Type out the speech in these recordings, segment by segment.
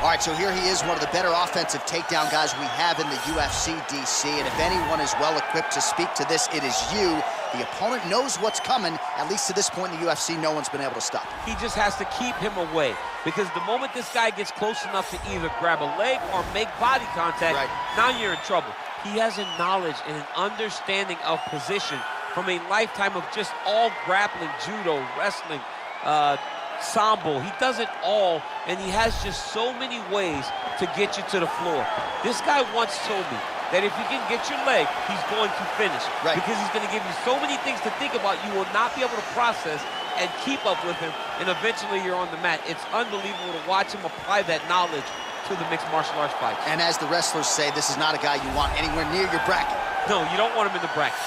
All right, so here he is, one of the better offensive takedown guys we have in the UFC, DC. And if anyone is well-equipped to speak to this, it is you. The opponent knows what's coming. At least to this point in the UFC, no one's been able to stop him. He just has to keep him away, because the moment this guy gets close enough to either grab a leg or make body contact, now you're in trouble. He has a knowledge and an understanding of position from a lifetime of just all grappling, judo, wrestling, sambo. He does it all, and he has just so many ways to get you to the floor. This guy once told me that if you can get your leg, he's going to finish. Because he's going to give you so many things to think about, you will not be able to process and keep up with him, and eventually you're on the mat. It's unbelievable to watch him apply that knowledge to the mixed martial arts fights. And as the wrestlers say, this is not a guy you want anywhere near your bracket. No, you don't want him in the bracket.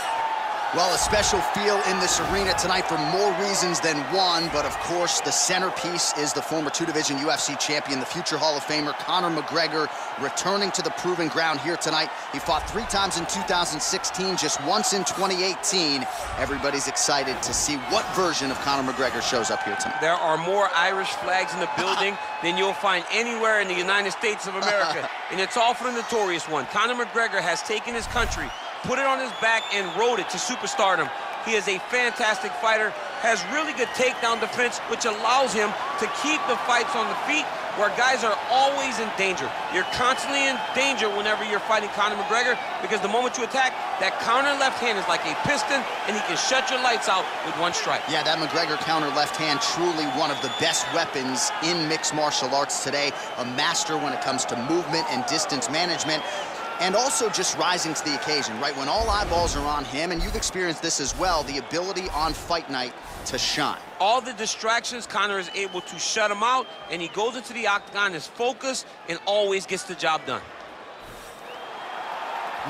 Well, a special feel in this arena tonight for more reasons than one, but of course the centerpiece is the former two-division UFC champion, the future Hall of Famer Conor McGregor, returning to the proving ground here tonight. He fought 3 times in 2016, just once in 2018. Everybody's excited to see what version of Conor McGregor shows up here tonight. There are more Irish flags in the building than you'll find anywhere in the United States of America, and it's all for the notorious one. Conor McGregor has taken his country, put it on his back, and rode it to superstardom. He is a fantastic fighter, has really good takedown defense, which allows him to keep the fights on the feet where guys are always in danger. You're constantly in danger whenever you're fighting Conor McGregor, because the moment you attack, that counter left hand is like a piston, and he can shut your lights out with one strike. Yeah, that McGregor counter left hand, truly one of the best weapons in mixed martial arts today. A master when it comes to movement and distance management. And also just rising to the occasion, right? When all eyeballs are on him, and you've experienced this as well, the ability on fight night to shine. All the distractions, Conor is able to shut them out, and he goes into the octagon as focused and always gets the job done.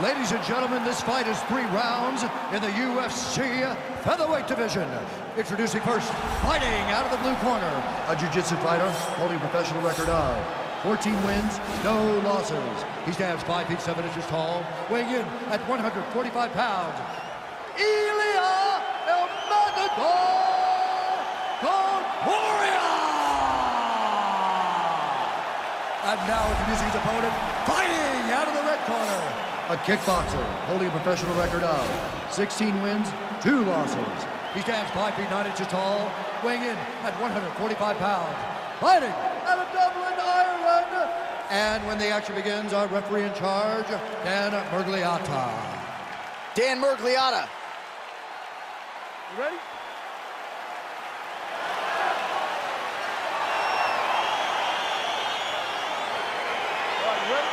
Ladies and gentlemen, this fight is 3 rounds in the UFC featherweight division. Introducing first, fighting out of the blue corner, a jiu-jitsu fighter holding a professional record of 14 wins, no losses. He stands 5 feet 7 inches tall, weighing in at 145 pounds. Elia El Matador Topuria! And now introducing his opponent, fighting out of the red corner, a kickboxer holding a professional record of 16 wins, 2 losses. He stands 5 feet 9 inches tall, weighing in at 145 pounds. Fighting out of Dublin, Ireland. And when the action begins, our referee in charge, Dan Murgliata. Dan Murgliata. You ready? All right, you ready?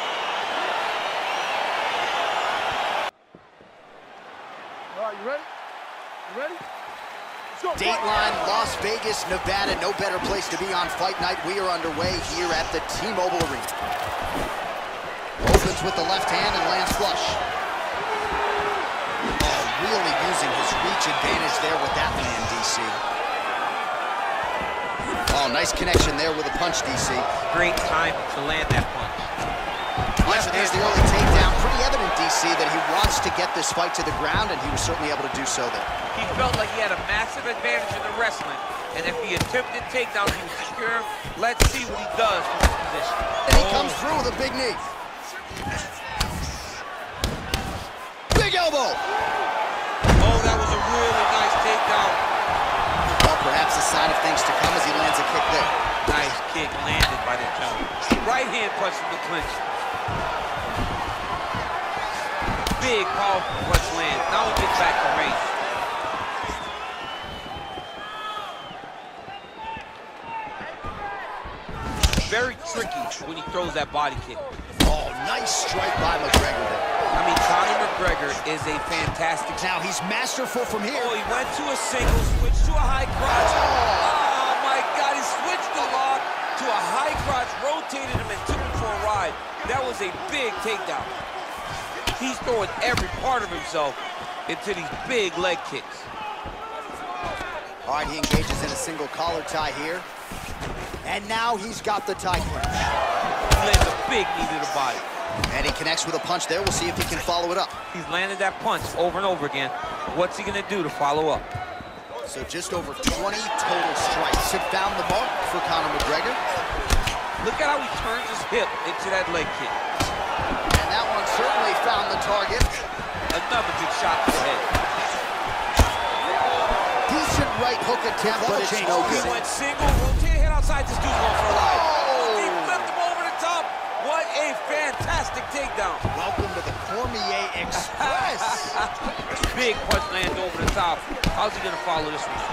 All right, you ready? You ready? Dateline, Las Vegas, Nevada. No better place to be on fight night. We are underway here at the T-Mobile Arena. Opens with the left hand and lands flush. Oh, really using his reach advantage there with that land, DC. Oh, nice connection there with a punch, DC. Great time to land that punch. Right, so there's the early takedown. Pretty evident, DC, that he wants to get this fight to the ground, and he was certainly able to do so there. He felt like he had a massive advantage in the wrestling, and if he attempted takedowns, he was secure. Let's see what he does from this position. And he comes through with a big knee. Big elbow! Oh, that was a really nice takedown. Well, perhaps a sign of things to come as he lands a kick there. Nice kick landed by the gentleman. Right hand punch from the clinch. Big, powerful punch land. Now he gets back to range. Very tricky when he throws that body kick. Oh, nice strike by McGregor there. I mean, Conor McGregor is a fantastic... Now he's masterful from here. Oh, he went to a single, switched to a high crotch. Oh, my God, he switched the lock to a high crotch, rotated him and took him for a ride. That was a big takedown. He's throwing every part of himself into these big leg kicks. All right, he engages in a single collar tie here. And now he's got the tie clinch. He lands a big knee to the body. And he connects with a punch there. We'll see if he can follow it up. He's landed that punch over and over again. What's he gonna do to follow up? So just over 20 total strikes have found the mark for Conor McGregor. Look at how he turns his hip into that leg kick. And that one certainly found the target. Another good shot to the head. Decent right hook attempt, but it's no good. He went single, rotate head outside. This dude's going for a ride. He flipped him over the top. What a fantastic takedown. Welcome to the Cormier Express. Big punch lands over the top. How's he gonna follow this one?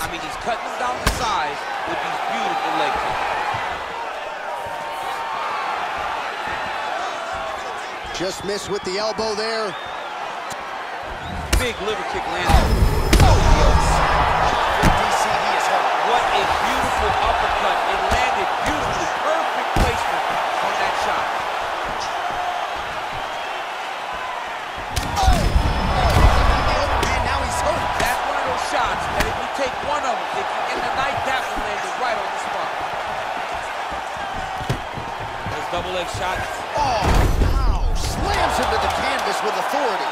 I mean, he's cutting him down to size with these beautiful leg kicks. Just missed with the elbow there. Big liver kick landed. DC, he is hurt. What a beautiful uppercut. It landed beautifully. Perfect placement on that shot. And now he's hurt. That's one of those shots that if you take one of them, if you end the night, that one landed right on the spot. There's double leg shot. Oh, wow. Slams into the canvas with authority.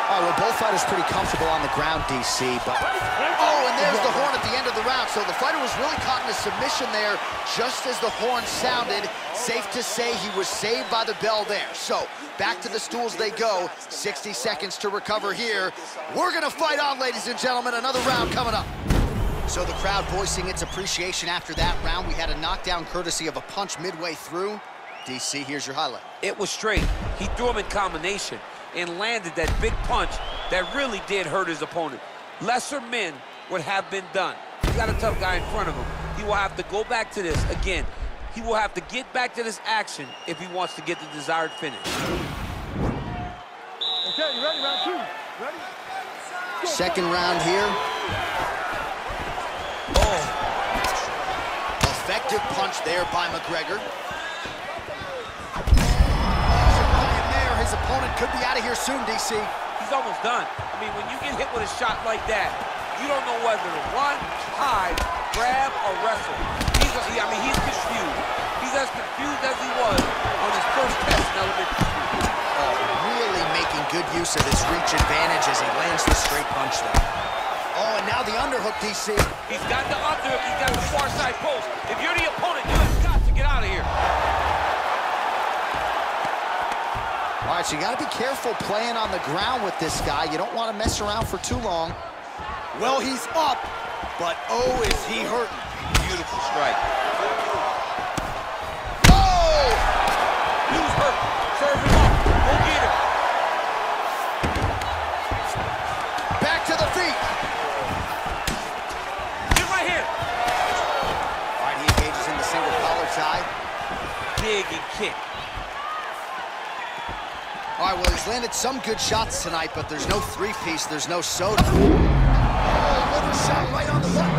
All right, well, both fighters pretty comfortable on the ground, DC, but... Oh, and there's the horn at the end of the round. So the fighter was really caught in a submission there just as the horn sounded. Safe to say he was saved by the bell there. So back to the stools they go. 60 seconds to recover here. We're going to fight on, ladies and gentlemen. Another round coming up. So the crowd voicing its appreciation after that round. We had a knockdown courtesy of a punch midway through. DC, here's your highlight. It was straight. He threw him in combination and landed that big punch that really did hurt his opponent. Lesser men would have been done. He's got a tough guy in front of him. He will have to go back to this. Again, he will have to get back to this action if he wants to get the desired finish. Okay, you ready? Round two. Ready? Second round here. Oh. Effective punch there by Mcgregor. His opponent could be out of here soon, DC. He's almost done. I mean, when you get hit with a shot like that, you don't know whether to run, hide, grab, or wrestle. He's confused. He's as confused as he was on his first test in elementary school. Oh, really making good use of his reach advantage as he lands the straight punch there. Oh, and now the underhook, DC. He's got the underhook. He's got the far side post. If you're the opponent, you have got to get out of here. All right, so you got to be careful playing on the ground with this guy. You don't want to mess around for too long. Well, he's up, but oh, is he hurting. Beautiful strike. Oh! Dude's hurt. Serve him up. Go get him. Back to the feet. Get right here. All right, he engages in the single collar tie. Dig and kick. All right, well, he's landed some good shots tonight, but there's no three-piece, there's no soda. Oh, liver shot right on the button.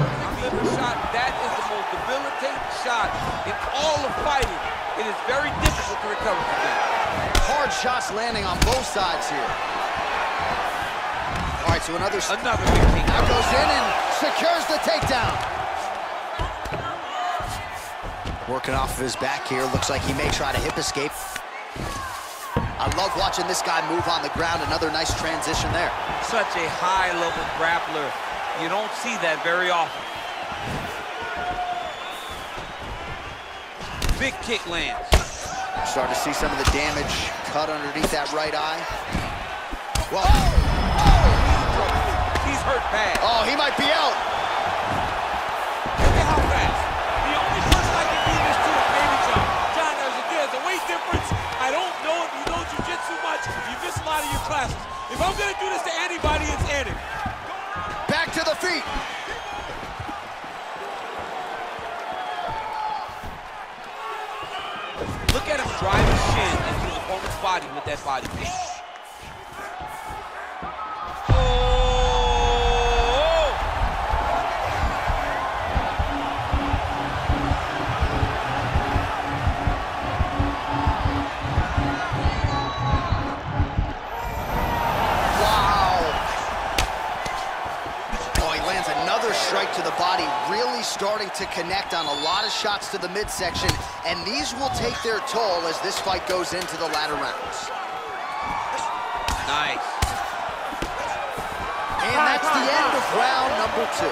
Liver shot, that is the most debilitating shot in all of fighting. It is very difficult to recover from that. Hard shots landing on both sides here. All right, so another big takedown. Now goes in and secures the takedown. Working off of his back here. Looks like he may try to hip escape. I love watching this guy move on the ground. Another nice transition there. Such a high-level grappler. You don't see that very often. Big kick lands. Start to see some of the damage cut underneath that right eye. Well, he's hurt bad. Oh, he might be out. Look at how fast. The only person I can do this to is Baby John. John, there's a weight difference. I don't know if you know jiu-jitsu much. You miss a lot of your classes. If I'm gonna do this to anybody, it's Eddie. Back to the feet. Look at him drive his shin into his opponent's body with that body kick. Strike to the body, really starting to connect on a lot of shots to the midsection, and these will take their toll as this fight goes into the latter rounds. Nice. And that's the end of round number 2.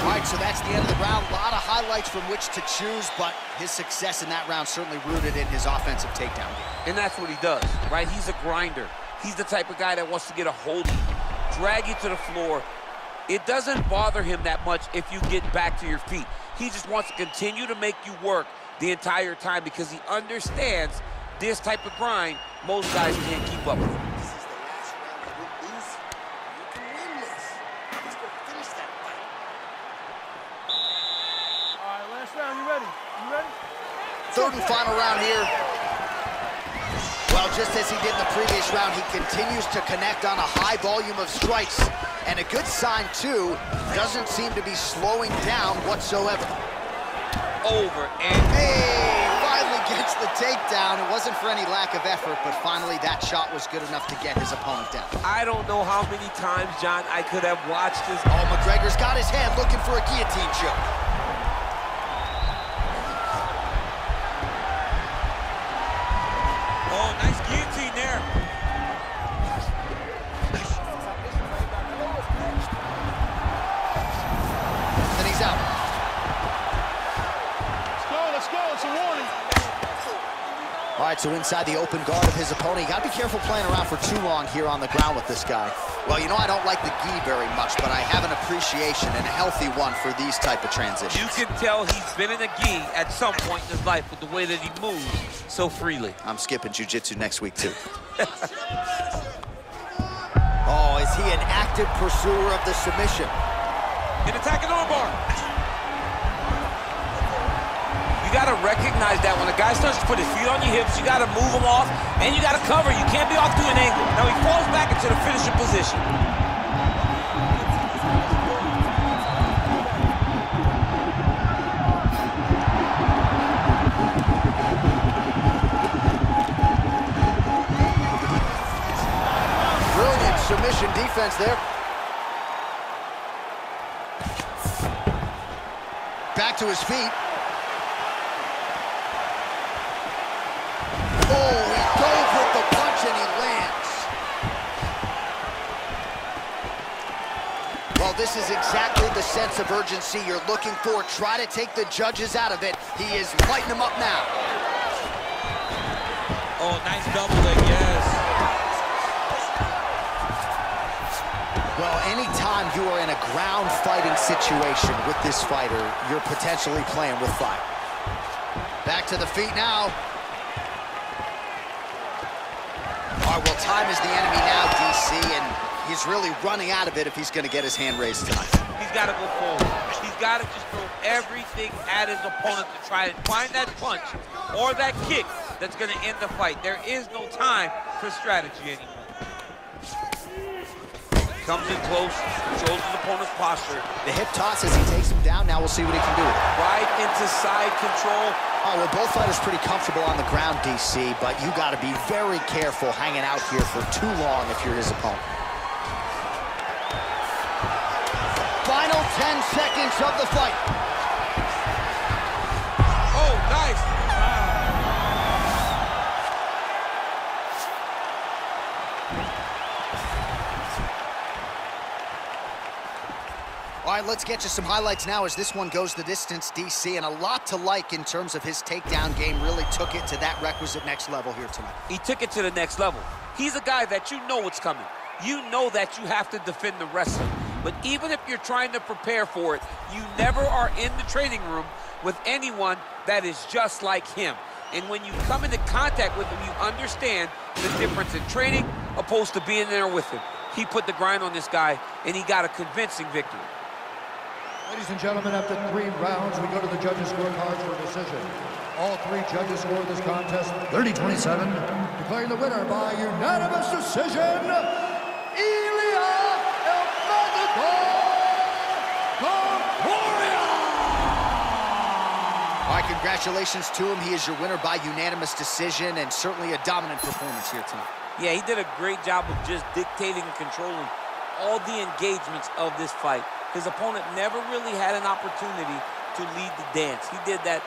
All right, right, so that's the end of the round. A lot of highlights from which to choose, but his success in that round certainly rooted in his offensive takedown game. And that's what he does, right? He's a grinder. He's the type of guy that wants to get a hold of you, drag you to the floor. It doesn't bother him that much if you get back to your feet. He just wants to continue to make you work the entire time because he understands this type of grind most guys can't keep up with. This is the last round. You will lose. You can win this. Let's go finish that fight. All right, last round. You ready? You ready? Third and final round here. Well, just as he did in the previous round, he continues to connect on a high volume of strikes. And a good sign, too, doesn't seem to be slowing down whatsoever. Over and... Hey, finally gets the takedown. It wasn't for any lack of effort, but finally that shot was good enough to get his opponent down. I don't know how many times, John, I could have watched this. Oh, Mcgregor's got his hand looking for a guillotine choke. Oh, nice guillotine there. And he's out. Let's go. It's a warning. All right, so inside the open guard of his opponent. You got to be careful playing around for too long here on the ground with this guy. Well, you know, I don't like the gi very much, but I have an appreciation and a healthy one for these type of transitions. You can tell he's been in a gi at some point in his life with the way that he moves so freely. I'm skipping jiu-jitsu next week, too. Oh, is he an active pursuer of the submission? An attacking armbar. You got to recognize that when a guy starts to put his feet on your hips, you got to move him off, and you got to cover. You can't be off to an angle. Now he falls back into the finishing position. Brilliant submission defense there. Back to his feet. Oh, he dove with the punch and he lands. Well, this is exactly the sense of urgency you're looking for. Try to take the judges out of it. He is lighting them up now. Oh, nice double leg, yes. Well, anytime you are in a ground fighting situation with this fighter, you're potentially playing with fire. Back to the feet now. All right, well, time is the enemy now, DC, and he's really running out of it if he's going to get his hand raised tonight. He's got to go forward. He's got to just throw everything at his opponent to try and find that punch or that kick that's going to end the fight. There is no time for strategy anymore. Comes in close, controls his opponent's posture. The hip toss as he takes him down. Now we'll see what he can do with it. Right into side control. Oh, well, both fighters pretty comfortable on the ground, DC, but you got to be very careful hanging out here for too long if you're his opponent. Final 10 seconds of the fight. Oh, nice. All right, let's get you some highlights now as this one goes the distance, DC, and a lot to like in terms of his takedown game. Really took it to that requisite next level here tonight. He took it to the next level. He's a guy that you know what's coming. You know that you have to defend the wrestling. But even if you're trying to prepare for it, you never are in the training room with anyone that is just like him. And when you come into contact with him, you understand the difference in training opposed to being there with him. He put the grind on this guy, and he got a convincing victory. Ladies and gentlemen, after 3 rounds, we go to the judges' scorecards for decision. All 3 judges scored this contest 30-27, declaring the winner by unanimous decision, Topuria! All right, congratulations to him. He is your winner by unanimous decision, and certainly a dominant performance here tonight. Yeah, he did a great job of just dictating and controlling all the engagements of this fight. His opponent never really had an opportunity to lead the dance. He did that